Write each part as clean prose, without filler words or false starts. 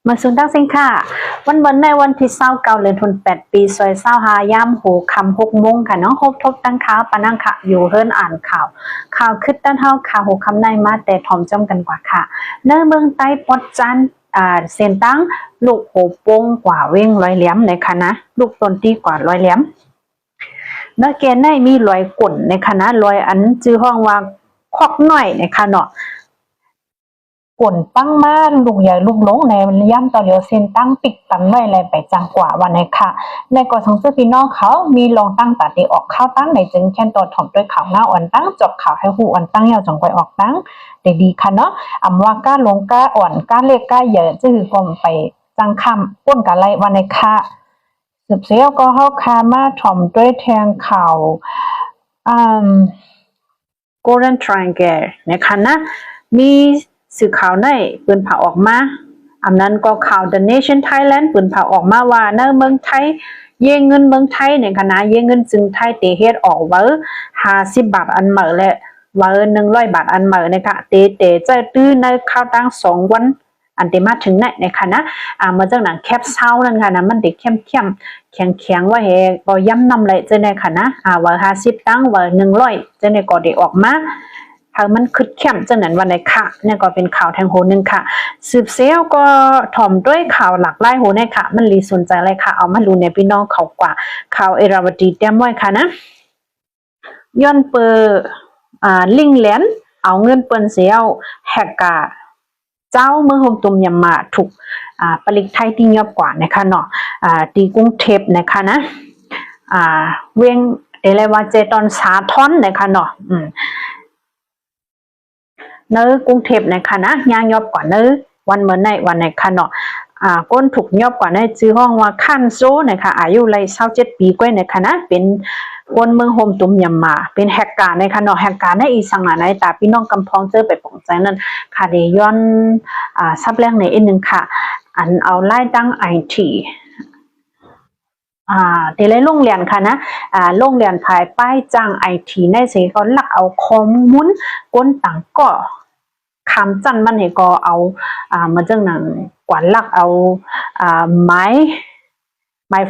มาสุนทักสิงค่ะวันในวันที่29เดือนธันวาคมปีซอย25ย่ำหูคำ6 โมงค่ะน้องทบตั้งข่าวปานังค่ะอยู่เฮิรนอ่านข่าวคึดด้านเท่าข่าว6คำในมาแต่ถ่อมจำกันกว่าค่ะเนื้อเมืองใต้ปอดจันเส้นตั้งลูกโหโป้งกว่าเว้งร้อยเหลี่ยมในคณะลูกต้นตีกว่าร้อยเหลี่ยมเนื้อแกนในมีรอยก่นในคณะรอยอันจื้อห้องว่าคอกหน่อยในคณะก่นปั้งมาลูกใหญ่ลูกหลงในย่ำตอนเดียวเส้นตั้งปิกตั้งไว้อะไรไปจังกว่าวันในค่ะในก่อนของเสื้อพี่น้องเขามีลองตั้งตัดออกข้าวตั้งในจึงแค่นตัวถ่อมด้วยข่าวหน้าอ่อนตั้งจบข่าวให้หูอ่อนตั้งยาวจังไปออกตั้งได้ดีค่ะเนาะอำว่าก้าลงก้าอ่อนก้าเล็กก้าใหญ่จื้อกลมไปจังคำป้นกันไรวันในค่ะสืบเสียวก็เข้าคามาถ่อมด้วยแทงข่าวGolden Triangle นะคะนะมีสื่อข่าวในปืนเผาออกมาอันนั้นก็ข่าว The Nation Thailand ปืนเผาออกมาว่าในเมืองไทยเยเงินเมืองไทยในคณะเยเงินจึงไทยเตเฮ็ดออกไว้50 บาทอันเหมือและไว้100 บาทอันเหมือนะคะเตจะตื้อในข่าวตั้ง2 วันอันเตมาถึงในคณะเมื่อจากนั้นแคปเศร้านั่นค่ะนะมันเด็กเข้มแข็งว่าเฮก็ย้ำนำเลยจะในคณะว่า50ตั้งว่า100จะในก็ได้ออกมาถ้ามันคึดเข้มจังนั้นวันไหนค่ะเนี่ยก็เป็นข่าวแทงโหนึงค่ะสืบเสียวก็ถ่อมด้วยข่าวหลากหลายโหในค่ะมันรีสนใจเลยค่ะเอามาดูในพี่น้องเขากว่าข่าวเอราวดีเต็มไว้ค่ะนะย้อนเปลิงแลนเอาเงินเปิ้นเสียวแฮกกาเจ้าเมืองโฮมตุมยำมาถูกผลิตไทยที่เงียบกว่านะคะเนาะตีกรุงเทพนะคะนะเวียงเรียกว่าเจตอนสาทอนนะคะเนาะเนื้อกรุงเทพนะคะนะย่างยอบกว่าเนื้อวันเมื่อในวันในค่ะเนาะก้นถูกยอบกว่าในชื่อห้องว่าขั้นโซนะคะอายุเลย27 ปีกว่านะคะนะเป็นคนเมืองโฮมตุมยำมาเป็นแฮกการในค่ะเนาะแฮกการในอีสังหาในตาพี่น้องกำพองเจอไปปองใจนั้นค่ะเดย้อนซับแรงในอีกนึงค่ะอันเอาไล่ตั้ง ITเดี๋ยวเลยโรงเรียนค่ะนะโรงเรียนภายป้ายจ้าง IT ในสิก็ลักเอาข้อมูลก้นต่างก็คำจันมันให้ก็เอามาจังหนังกว่าลักเอาไม้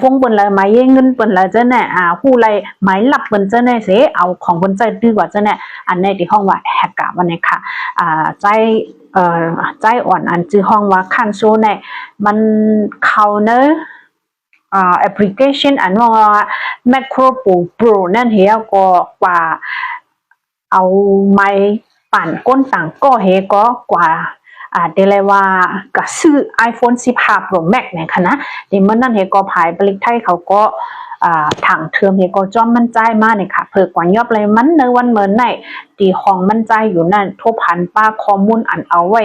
ฟงบนเลยไม้เงินบนเลยเจ้าเนี่ยผู้ไรไม้หลับบนเจ้าเนี่ยเสียเอาของบนใจดื้อกว่าเจ้าเนี่ยอันในที่ห้องว่าแฮกกะวันนี้ค่ะใจอ่อนอันจื้อห้องว่าคันโซเนี่ยมันเขาเนอะแอปพลิเคชันอันว่า Macro Pro นั่นเฮียก็กว่าเอาไม้ปั่นก้นต่างก็เฮก็กว่าเดี๋ยวเลยว่าก็ซื้อ iPhone 15 Pro Max เนี่ยค่ะนะเดี๋ยวมันนั่นเฮก็ภายผลิตไทยเขาก็ถังเทอมเฮก็จอมมันใจมากเนี่ยค่ะเผื่อกว่ายอบเลยมันในวันเหมือนไหนตีห้องมันใจอยู่นั่นทบหันป้าข้อมูลอันเอาไว้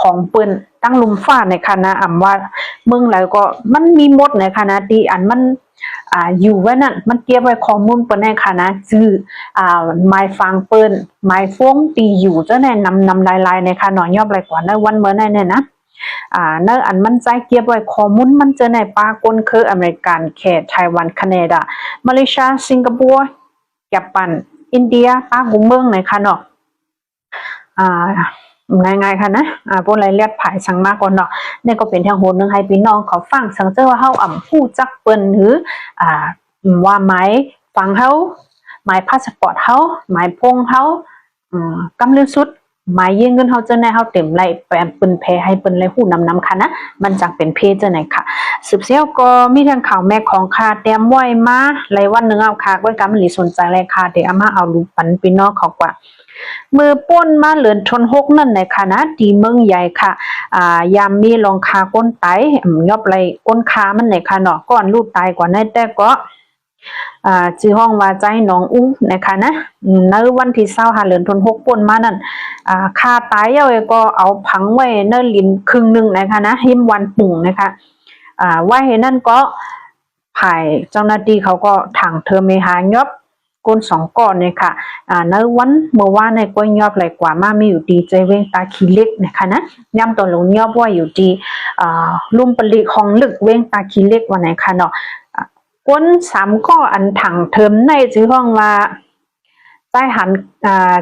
ของปืนตั้งลุมฟ้าในคณะว่าเมืองแล้วก็มันมีหมดในคณะที่อันมันอยู่ไว้นั่นมันเก็บไว้ข้อมูลปืนในคณะจื้อไม้ฟังปืนไม้ฟงตีอยู่เจ้าแน่นำลายในคณะยอบอะไรกว่าในวันเมื่อไหร่เนี่ยนะเนื้ออันมันใจเก็บไว้ข้อมูลมันเจอในปากลคืออเมริกันแคนาไต้หวันแคนาดามาเลเซียสิงคโปร์ญี่ปุ่นอินเดียปากุเมืองในคณะง่ายๆค่ะนะพวกรายละเอียดภายสังมากก่อนเนาะนี่ก็เป็นทางโหนนึงให้พี่น้องเขาฟังสังเจอว่าเฮาผู้จักเปิ้นหรือว่าหมายฟังเฮาหมายพาสปอร์ตเฮาหมายพงเฮากำลือสุดหมายเงินเฮาเจอในเฮาเต็มไรแปนปืนแพให้เปิ้นเลยฮู้นำค่ะนะมันจังเป็นเพจเจอไหนค่ะสืบเสียวก็มีทางข่าวแม่ของคาเตรียมไว้มาหลายวันนึงเอาค่ะไว้กำมันหลีสนใจเลยค่ะเดี๋ยวเอามาเอารูปปันพี่น้องเขากว่ามือป้นมาเหลือนทนหกนั่นในคณะดีเมืองใหญ่ค่ะยามมีลองคาก้นไตยอบไรก้นคามันในคณะก่อนลูกตายกว่าในแต่ก็ชื่อห้องว่าใจหนองอู้นะคะนะในวันที่25เหลือนทนหกป้นมานั่นคาตายเอาก็เอาผังไว้เนื้อลิ้นครึ่งหนึ่งนะคะนะหิมวันปุ่งนะคะว่าเห็นนั่นก็ภายเจ้าหน้าที่เขาก็ถังเธอไม่หายอบก้น2 ก้อนเนี่ยค่ะในวันเมื่อวานในก้อยยอบไหลกว่ามามีอยู่ดีใจเวงตาขี้เล็กนะคะนะย้ำตัวลงยอบว่าอยู่ดีลุ่มปลีของลึกเวงตาขี้เล็กวันไหนค่ะเนาะก้น3 ก้อนอันถังเทิมในชื่อห้องว่าใจ ใ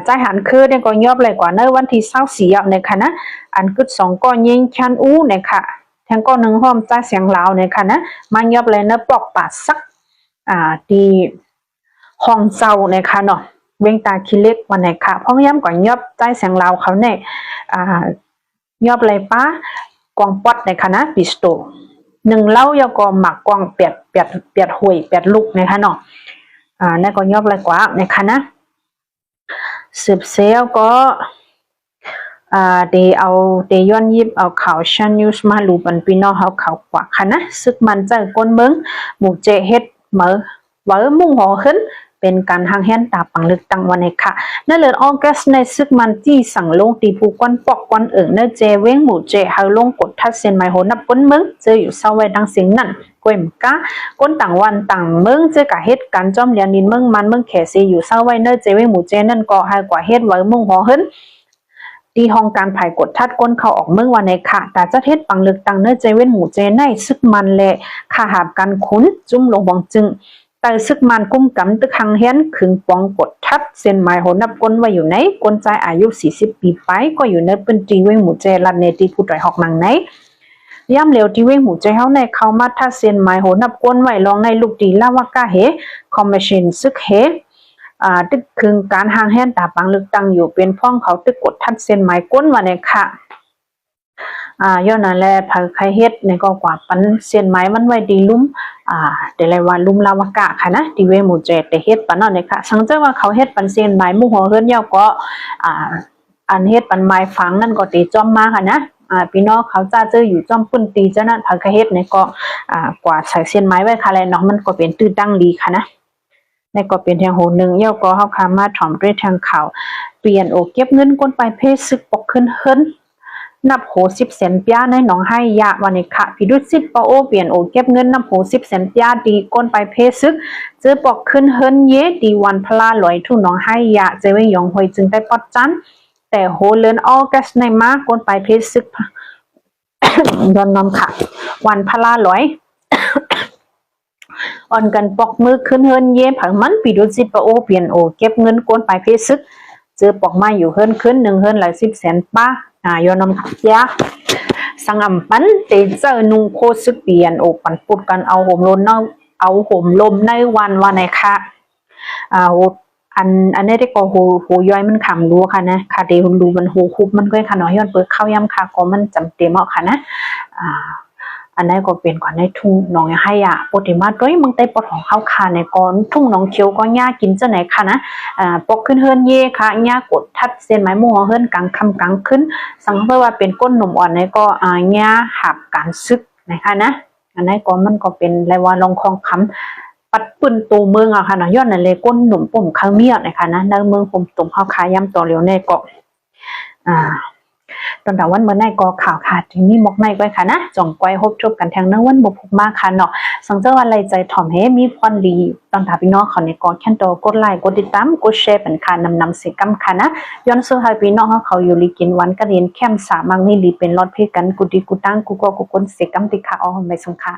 จหันคือเนี่ยก็ยอบเลยกว่าในวันที่24เอาเนี่ยค่ะนะอันกึด2ก้อนยิงชันอู้เนี่ยค่ะแทงก้อน1ห้อมใจเสียงลาวเนี่ยค่ะนะมันยอบเลยนะปลอกปาดซักที่ห้องเจ้าเนี่ยค่ะเนาะเว้งตาคิเล็กวันไหนค่ะพ่อย้ำก่อนยอบใจเสียงลาวเขาเนี่ยยอบเลยป้ากองปัดเนี่ยค่ะนะปิสโต1เล่ายก็หมักกองเปียดห่วยเปียดลูกนะคะเนาะนั่นก็ยอบเลยกว่านะคะนะสืบเซลก็เดย้อนยิบเอาข่าวชันนิวส์มาลูบันพี่น้องเขาข่าวกว่าค่ะนะซึกมันเจอก้นเมืองหมู่เจเฮ็ดเหมือมุ่งหัวขึ้นเป็นการหางแหนตาปังลึกตังวันนี้ค่ะนั่นเลยออกัสในซึกมันที่สั่งลงตีผู้ก้อนปอกก้อนเอิงเนเจเว้งหมู่เจเฮาลงกดทัดเส้นไม้โหนับก้นเมืองเจออยู่เศร้าไว้ดังเสียงนั่นก้มก้าก้นต่างวันต่างเมืองเจอกะเฮ็ดการจอมเลียนดินเมืองมันเมืองแขซีอยู่เศร้าไว้เนเจเว้งหมู่เจนั่นก็ให้กว่าเฮ็ดไว้มุ่งหัวขึ้นตีห้องการภายกดทัดก้นเขาออกเมืองวันในค่ะแต่จะเทศปังลึกตังเนื้อเจเว้นหมู่เจในซึกมันและขาหาบกันขุนจุ่มลงบองจึงแต่ซึกมันกุ้มกำตึกหังเฮียนขึงปองกดทัดเส้นไม้โหนับก้นไว้อยู่ไหนก้นใจอายุ40 ปีไปก็อยู่ในเป็นตีเว้งหมู่เจลันในตีผู้ต่อยหอกนังไหนย่ำเหลวตีเว้งหมู่เจเฮาในเข้ามาทัดเส้นไม้โหนับก้นไว้ลองในลูกตีลาวากาเฮคอมมิชชั่นซึกเฮตึกคือการหางแหนตาปังลึกตังอยู่เป็นพ่องเขาตึกกดทัดเส้นไม้ก้นวันนี้ค่ะย้อนนั่นแหละพาใครเฮ็ดในก็กว่าปันเส้นไม้มันไว้ดีลุ่มเดี๋ยวไรวันลุ่มลาวากะค่ะนะดีเวหมู่เจแต่เฮ็ดปันนั่นเลยค่ะสังเกตว่าเขาเฮ็ดปันเส้นไม้มู่หัวเฮือนเยาก็อันเฮ็ดปันไม้ฝังนั่นก็ตีจ้อมมาค่ะนะพี่น้องเขาจ้าเจออยู่จ้อมปุ่นตีเจ้านั่นพาใครเฮ็ดในก็กว่าใส่เส้นไม้ไว้ค่ะแล้วเนาะมันก็เป็นตื้อดังดีค่ะนะในก็เป็นทางโหนึงเย่าก็เฮาคามาถ่อมด้วยทางข่าวเปลี่ยนโอเก็บเงินก้นไปเพศซึกปกขึ้นเฮิรนนับโห10 แสนปยาในหนองให้ยะวันนี้ค่ะพี่ดุสิตปโอเปลี่ยนโอเก็บเงินนับโห10 แสนปยาดีก้นไปเพศซึกเจอปกขึ้นเฮิรนเยดีวันพลาลอยทุ่งหนองให้ยะเจเวยองหวยจึงได้ปอดจันแต่โหเลือนออกัสในมาก้นไปเพศซึกย้อนนำค่ะวันพลาลอยอ่อนกันปอกมือขึ้นเฮิรนเย่ผังมันปีดูสิปโอเปลี่ยนโอเก็บเงินก้นไปเพซึกเจอปอกมาอยู่เฮิรนขึ้น1เฮิรนหลาย10 แสนป้ายอนำขับยาสังอำปันเตเจอนุงโคซึกเปลี่ยนโอปันปุดกันเอาห่มลมเอาห่มลมในวันไหนค่ะอันนี้ได้ก็หูย่อยมันขำรู้ค่ะนะค่ะเดี๋ยวดูมันหูคุบมันก็ค่ะเนาะย้อนเปิดเข้าย่ำค่ะก็มันจำเต็มเอาค่ะนะอันนั้นก็เป็นก่อนในทุ่งหนองให้ปกติมาด้วยมึงได้ปลดของเข้าค่ะในก่อนทุ่งหนองเขียวก็หญ้ากินจะไหนค่ะนะปกขึ้นเฮิรนเย่ค่ะหญ้ากดทัดเส้นไม้มู่เฮิรนกลางคำกลางขึ้นสังเกตว่าเป็นก้นหนุ่มอ่อนในก็หญ้าหับการซึกนะคะนะอันนั้นก็มันก็เป็นไรว่าลองคองคำปัดปืนตูเมืองค่ะนะย้อนนั่นเลยก้นหนุ่มปุ่มข้าวเมียนะคะนะในเมืองปุ่มตุ่มข้าวขายำต่อเหลียวในเกาะตอนดาวันเมื่อไหร่ก็ข่าวค่ะทีนี้มกในไว้ค่ะนะจ่องไว้พบชมกันทางนั้นวันบุกมากค่ะเนาะสังเจ้าอะไรใจถ่อมให้มีพรดีตอนถาพี่น้องเขาในกอแค่นโตกดไลค์กดติดตามกดแชร์เป็นค่ะนำเสียงกำค่ะนะย้อนเสื้อให้พี่น้องเขาอยู่ลีกินวันกระเด็นแคมสามังนี่ลีเป็นรอดเพกันกุดีกุตั้งกุกกุกคนเสียงกำติค่ะอ๋อไม่สงค่ะ